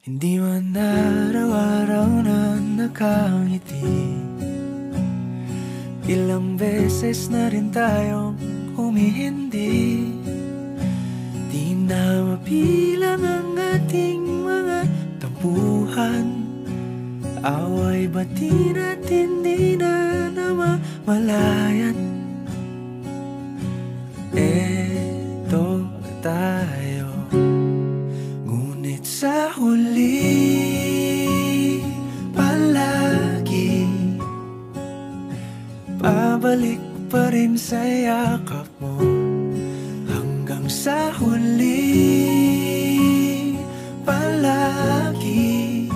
Hindi man araw-araw na nakangiti, ilang beses na rin tayong humihindi. Di na mabilang ang ating mga tampuhan, away bati natin di na namamalayan. Eto tayo, ngunit sa huli palagi babalik pa rin sa yakap mo. Hanggang sa huli palagi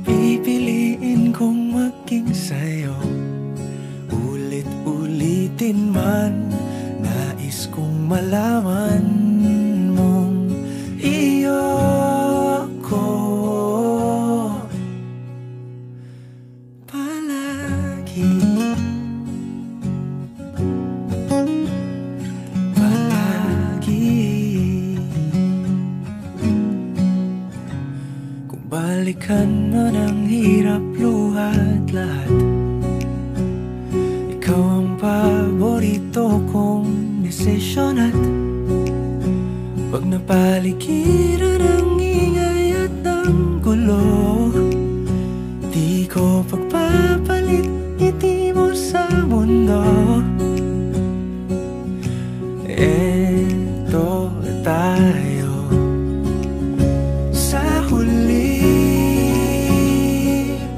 pipiliin kong maging sa'yo. Ulit-ulitin man, nais kong malaman mong iyo ko palagi. Kung balikan man ang hirap, luhat lahat, ikaw ang paborito kong desisyon. At pag napaligiran ang ingay at ang gulo, di ko pagpapalit ngiti mo sa mundo. Eto tayo, sa huli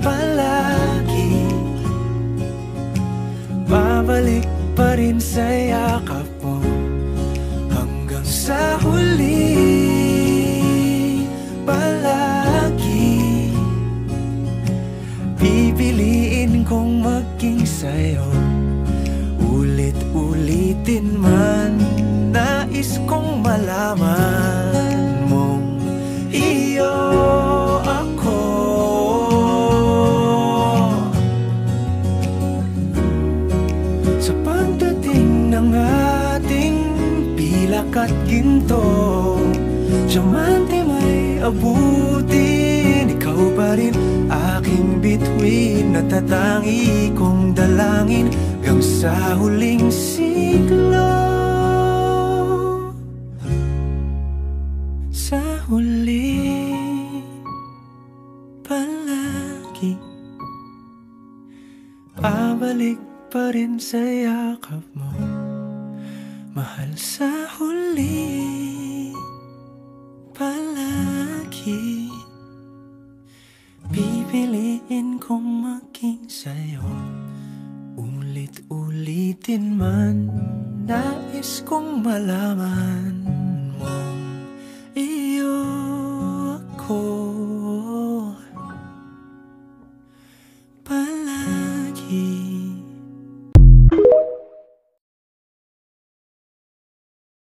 palagi babalik pa rin sa yakap mo. Hanggang sa huli palagi pipiliin kong maging sa'yo. Ulit-ulitin man, nais kong malaman mong iyo ako. Sa pagdating ng ating pilak at ginto, diamante may abutin, ikaw pa rin aking bituin. Natatangi kong dalangin hanggang sa huling siglo. Sa huli palagi babalik pa rin sa yakap mo, mahal. Sa huli palagi pipiliin kong maging sa'yo. Ulit-ulitin man, nais kong malaman mong iyo ako palagi.